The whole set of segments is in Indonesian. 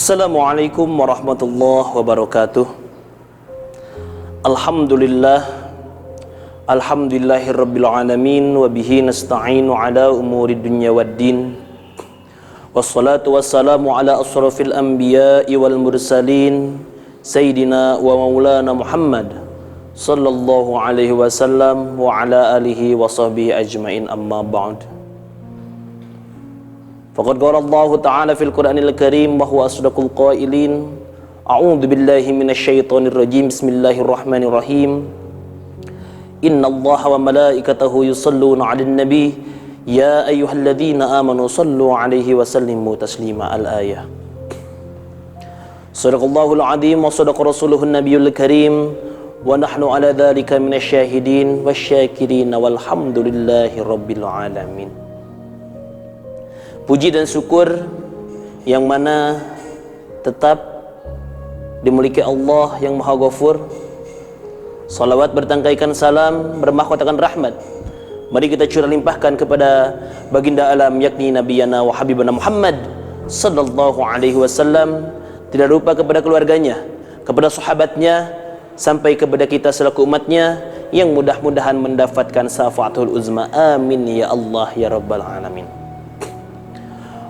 Assalamualaikum warahmatullahi wabarakatuh. Alhamdulillahirabbil alamin wa bihi nasta'inu ala umuri dunya waddin. Wassalatu wassalamu ala asrafil anbiya'i wal mursalin sayyidina wa maulana Muhammad sallallahu alaihi wasallam wa ala alihi wa sahbihi ajmain, amma ba'd. Faqad qala Allah Ta'ala fil Qur'anil Karim wa huwa asdaqul qailin. A'udzu billahi minasyaitonir rajim. Bismillahirrahmanirrahim. Innallaha wa malaikatahu yusholluna 'alan nabi ya ayyuhalladzina amanu shallu 'alaihi wa sallimu taslima. Al-ayah. Shadaqallahul 'azim wa shadaqa rasuluhun nabiyul karim wa nahnu 'ala dzalika minasyahidin wasyakirin walhamdulillahi rabbil alamin. Puji dan syukur yang mana tetap dimiliki Allah yang Maha Ghafur. Salawat bertangkaikan salam, bermahkotakan rahmat, mari kita curah limpahkan kepada baginda alam yakni nabiyana wa habibana Muhammad sallallahu alaihi wasallam. Tidak lupa kepada keluarganya, kepada sahabatnya, sampai kepada kita selaku umatnya yang mudah-mudahan mendapatkan syafaatul uzma. Amin ya Allah ya rabbal alamin.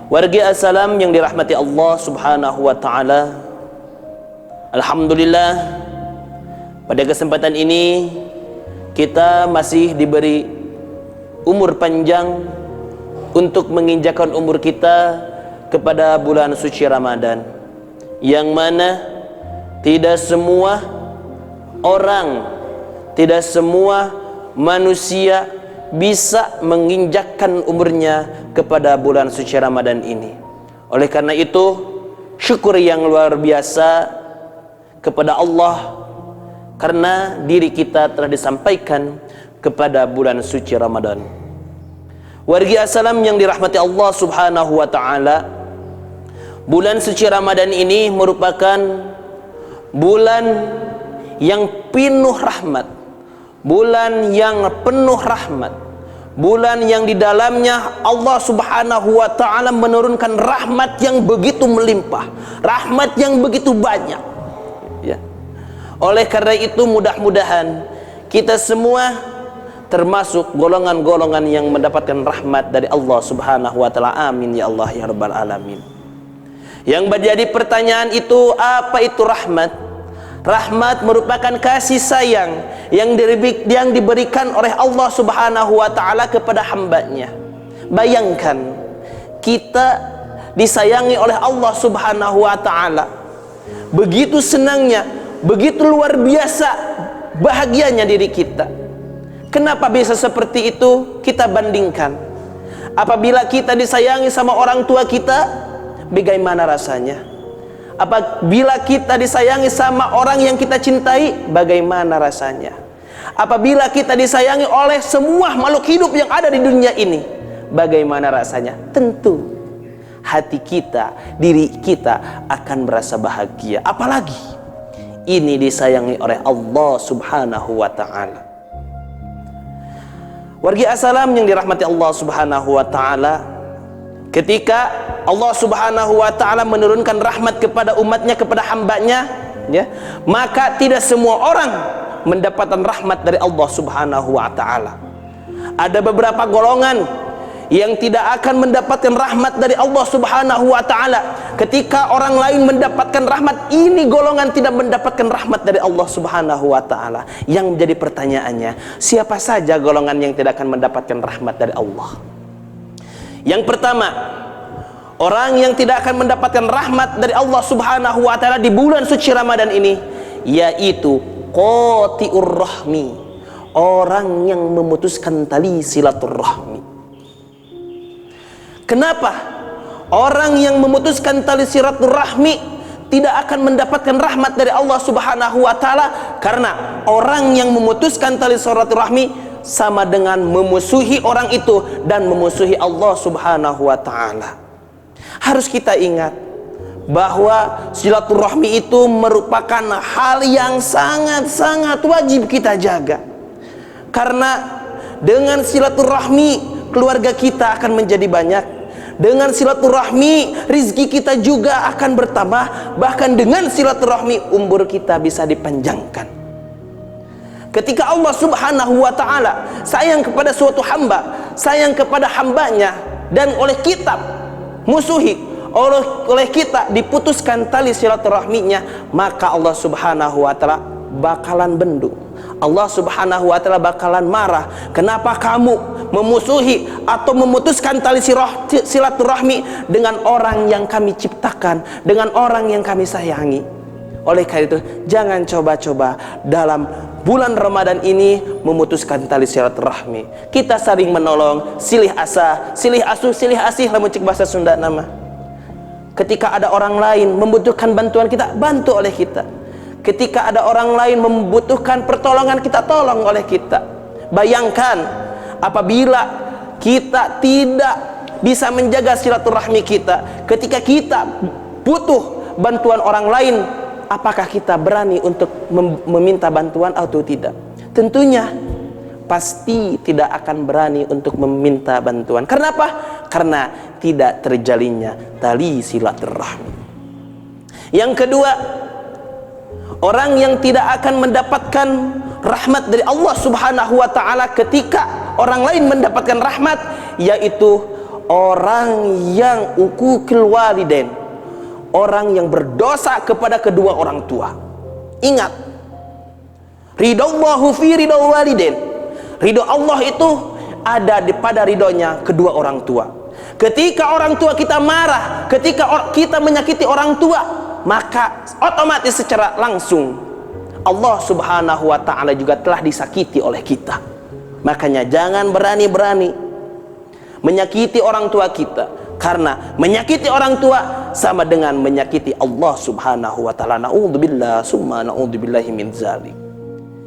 Warga assalam yang dirahmati Allah subhanahu wa ta'ala, alhamdulillah pada kesempatan ini kita masih diberi umur panjang untuk menginjakkan umur kita kepada bulan suci Ramadan, yang mana tidak semua orang, tidak semua manusia bisa menginjakkan umurnya kepada bulan suci Ramadan ini. Oleh karena itu, syukur yang luar biasa kepada Allah karena diri kita telah disampaikan kepada bulan suci Ramadan. Wargi assalam yang dirahmati Allah subhanahu wa ta'ala, bulan suci Ramadan ini merupakan bulan yang penuh rahmat, bulan yang penuh rahmat, bulan yang di dalamnya Allah subhanahu wa ta'ala menurunkan rahmat yang begitu melimpah, rahmat yang begitu banyak ya. Oleh karena itu mudah-mudahan kita semua termasuk golongan-golongan yang mendapatkan rahmat dari Allah subhanahu wa ta'ala. Amin ya Allah ya rabbal alamin. Yang menjadi pertanyaan itu, apa itu rahmat? Rahmat merupakan kasih sayang yang diberikan oleh Allah subhanahu wa ta'ala kepada hambanya. Bayangkan, kita disayangi oleh Allah subhanahu wa ta'ala, begitu senangnya, begitu luar biasa bahagianya diri kita. Kenapa bisa seperti itu? Kita bandingkan. Apabila kita disayangi sama orang tua kita, bagaimana rasanya? Apabila kita disayangi sama orang yang kita cintai, bagaimana rasanya? Apabila kita disayangi oleh semua makhluk hidup yang ada di dunia ini, bagaimana rasanya? Tentu hati kita, diri kita akan merasa bahagia. Apalagi ini disayangi oleh Allah subhanahu wa ta'ala. Wargi assalam yang dirahmati Allah subhanahu wa ta'ala, ketika Allah subhanahu wa ta'ala menurunkan rahmat kepada umatnya, kepada hambanya ya, maka tidak semua orang mendapatkan rahmat dari Allah subhanahu wa ta'ala. Ada beberapa golongan yang tidak akan mendapatkan rahmat dari Allah subhanahu wa ta'ala. Ketika orang lain mendapatkan rahmat, ini golongan tidak mendapatkan rahmat dari Allah subhanahu wa ta'ala. Yang menjadi pertanyaannya, siapa saja golongan yang tidak akan mendapatkan rahmat dari Allah? Yang pertama, orang yang tidak akan mendapatkan rahmat dari Allah subhanahu wa ta'ala di bulan suci Ramadan ini, yaitu qati'ur rahmi, orang yang memutuskan tali silaturahmi. Kenapa orang yang memutuskan tali silaturahmi tidak akan mendapatkan rahmat dari Allah subhanahu wa ta'ala? Karena orang yang memutuskan tali silaturahmi sama dengan memusuhi orang itu dan memusuhi Allah subhanahu wa ta'ala. Harus kita ingat bahwa silaturahmi itu merupakan hal yang sangat-sangat wajib kita jaga. Karena dengan silaturahmi keluarga kita akan menjadi banyak, Dengan silaturahmi rizki kita juga akan bertambah. Bahkan dengan silaturahmi umur kita bisa dipanjangkan. Ketika Allah subhanahu wa ta'ala sayang kepada suatu hamba, sayang kepada hambanya, dan oleh kita musuhi, oleh kita diputuskan tali silaturahminya, maka Allah subhanahu wa ta'ala bakalan bendung. Allah subhanahu wa ta'ala bakalan marah. Kenapa kamu memusuhi atau memutuskan tali silaturahmi dengan orang yang kami ciptakan, dengan orang yang kami sayangi? Oleh karena itu, jangan coba-coba dalam bulan Ramadan ini memutuskan tali silaturahmi. Kita saling menolong, silih asa, silih asuh, silih asih, lamun cek bahasa Sunda nama. Ketika ada orang lain membutuhkan bantuan kita, bantu oleh kita. Ketika ada orang lain membutuhkan pertolongan, kita tolong oleh kita. Bayangkan apabila kita tidak bisa menjaga silaturahmi kita, ketika kita butuh bantuan orang lain, apakah kita berani untuk meminta bantuan atau tidak? Tentunya pasti tidak akan berani untuk meminta bantuan. Karena apa? Karena tidak terjalinnya tali silaturahmi. Yang kedua, orang yang tidak akan mendapatkan rahmat dari Allah subhanahu wa ta'ala ketika orang lain mendapatkan rahmat, yaitu orang yang uququl walidain, orang yang berdosa kepada kedua orang tua. Ingat, ridallahu fi ridal walidain, ridho Allah itu ada pada ridhonya kedua orang tua. Ketika orang tua kita marah, ketika kita menyakiti orang tua, maka otomatis secara langsung Allah subhanahu wa ta'ala juga telah disakiti oleh kita. Makanya jangan berani-berani menyakiti orang tua kita, karena menyakiti orang tua sama dengan menyakiti Allah subhanahu wa ta'ala. Na'udzubillah summa na'udzubillahi min zalik.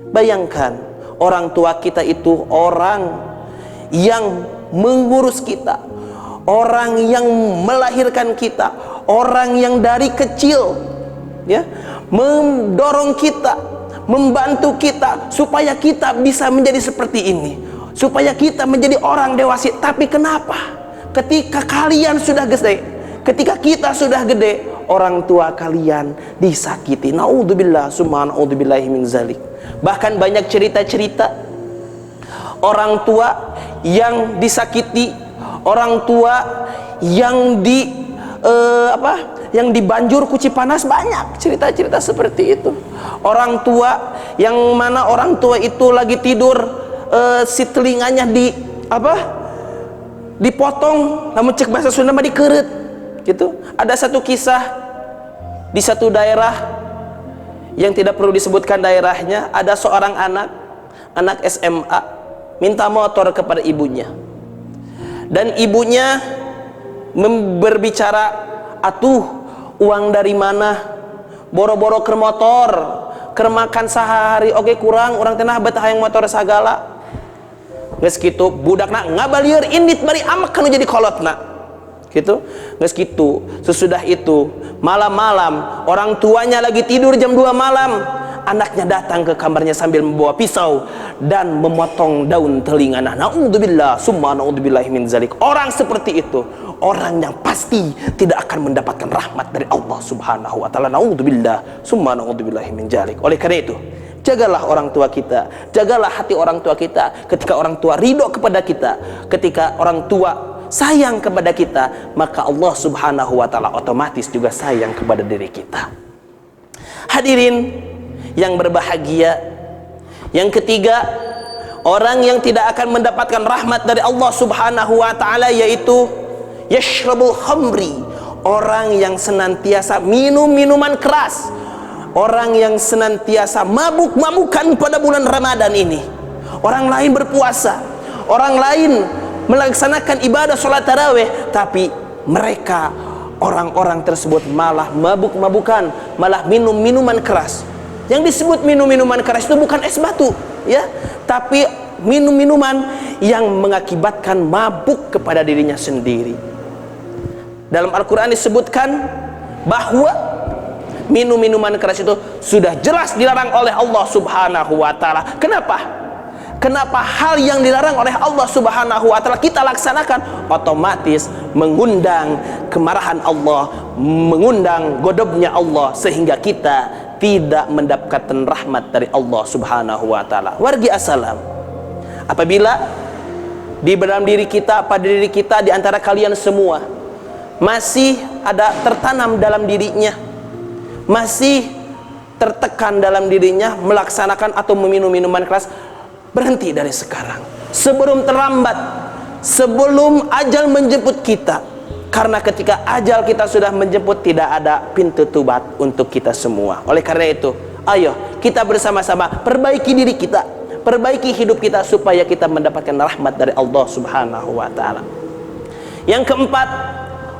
Bayangkan, orang tua kita itu orang yang mengurus kita, orang yang melahirkan kita, orang yang dari kecil ya mendorong kita, membantu kita supaya kita bisa menjadi seperti ini, supaya kita menjadi orang dewasa. Tapi kenapa ketika kalian sudah gede, ketika kita sudah gede, orang tua kalian disakiti? Naudzubillah summa naudzubillahi min zalik. Bahkan banyak cerita-cerita orang tua yang disakiti, orang tua yang yang dibanjur ku Cipanas. Banyak cerita-cerita seperti itu. Orang tua yang mana orang tua itu lagi tidur, si telinganya dipotong, namun cek bahasa Sunda mah dikeret gitu. Ada satu kisah di satu daerah yang tidak perlu disebutkan daerahnya, ada seorang anak SMA minta motor kepada ibunya, dan ibunya berbicara, atuh uang dari mana, boro-boro ke motor, ke makan sehari oke kurang, orang tenah betah yang motor sagala. Geus kitu budakna ngabalieur indit bari amak kanu jadi kolotna gitu. Geus kitu sesudah itu malam-malam orang tuanya lagi tidur jam 2 malam, anaknya datang ke kamarnya sambil membawa pisau dan memotong daun telingana. Naudzubillah summa naudzubillahi min zalik. Orang seperti itu orang yang pasti tidak akan mendapatkan rahmat dari Allah subhanahu wa ta'ala. Naudzubillah summa naudzubillahi min zalik. Oleh karena itu, jagalah orang tua kita, jagalah hati orang tua kita. Ketika orang tua ridho kepada kita, ketika orang tua sayang kepada kita, maka Allah subhanahu wa ta'ala otomatis juga sayang kepada diri kita. Hadirin yang berbahagia, yang ketiga, orang yang tidak akan mendapatkan rahmat dari Allah subhanahu wa ta'ala yaitu yashrabul khamri, orang yang senantiasa minum minuman keras, orang yang senantiasa mabuk-mabukan pada bulan Ramadan ini. Orang lain berpuasa, orang lain melaksanakan ibadah sholat tarawih, tapi mereka orang-orang tersebut malah mabuk-mabukan, malah minum minuman keras. Yang disebut minum-minuman keras itu bukan es batu ya, tapi minum-minuman yang mengakibatkan mabuk kepada dirinya sendiri. Dalam Al-Quran disebutkan bahwa minum-minuman keras itu sudah jelas dilarang oleh Allah subhanahu wa ta'ala. Kenapa? kenapa hal yang dilarang oleh Allah Subhanahu wa taala kita laksanakan, otomatis mengundang kemarahan Allah, mengundang godobnya Allah, sehingga kita tidak mendapatkan rahmat dari Allah Subhanahu wa taala. Wargi assalam, apabila di dalam diri kita, pada diri kita, di antara kalian semua masih ada tertanam dalam dirinya, masih tertekan dalam dirinya melaksanakan atau meminum minuman keras, berhenti dari sekarang sebelum terlambat, sebelum ajal menjemput kita. Karena ketika ajal kita sudah menjemput, tidak ada pintu tobat untuk kita semua. Oleh karena itu, ayo kita bersama-sama perbaiki diri kita, perbaiki hidup kita, supaya kita mendapatkan rahmat dari Allah Subhanahu wa taala. Yang keempat,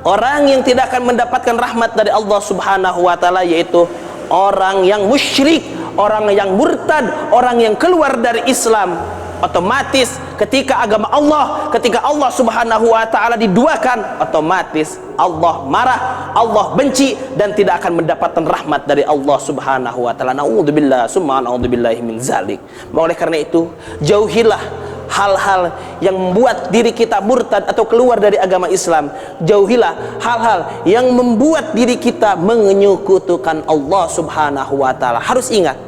orang yang tidak akan mendapatkan rahmat dari Allah Subhanahu wa taala yaitu orang yang musyrik, orang yang murtad, orang yang keluar dari Islam. Otomatis ketika agama Allah, ketika Allah Subhanahu wa taala diduakan, otomatis Allah marah, Allah benci, dan tidak akan mendapatkan rahmat dari Allah Subhanahu wa taala. Naudzubillah, summa naudzubillahi min zalik. Oleh karena itu, jauhilah hal-hal yang membuat diri kita murtad atau keluar dari agama Islam. Jauhilah hal-hal yang membuat diri kita menyekutukan Allah Subhanahu wa taala. Harus ingat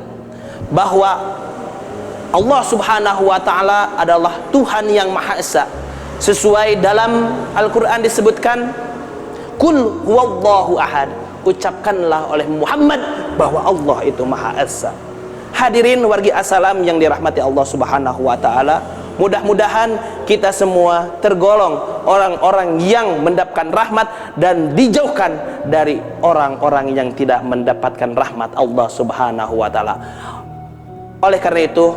bahwa Allah Subhanahu wa taala adalah Tuhan yang Maha Esa. Sesuai dalam Al-Qur'an disebutkan, "Qul huwallahu ahad." Ucapkanlah oleh Muhammad bahwa Allah itu Maha Esa. Hadirin wargi assalam yang dirahmati Allah Subhanahu wa taala, mudah-mudahan kita semua tergolong orang-orang yang mendapatkan rahmat dan dijauhkan dari orang-orang yang tidak mendapatkan rahmat Allah Subhanahu wa taala. Oleh karena itu,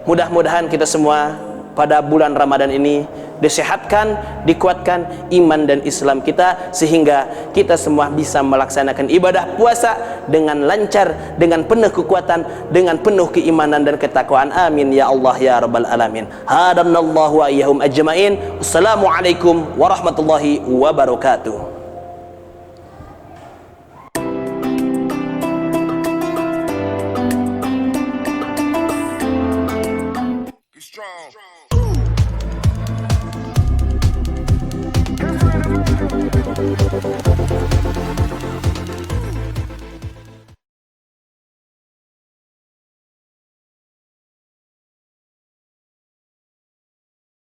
mudah-mudahan kita semua pada bulan Ramadan ini disehatkan, dikuatkan iman dan Islam kita, sehingga kita semua bisa melaksanakan ibadah puasa dengan lancar, dengan penuh kekuatan, dengan penuh keimanan dan ketakwaan. Amin ya Allah ya rabbal alamin. Hadanallahu wa iyyahum ajmain. Assalamualaikum warahmatullahi wabarakatuh.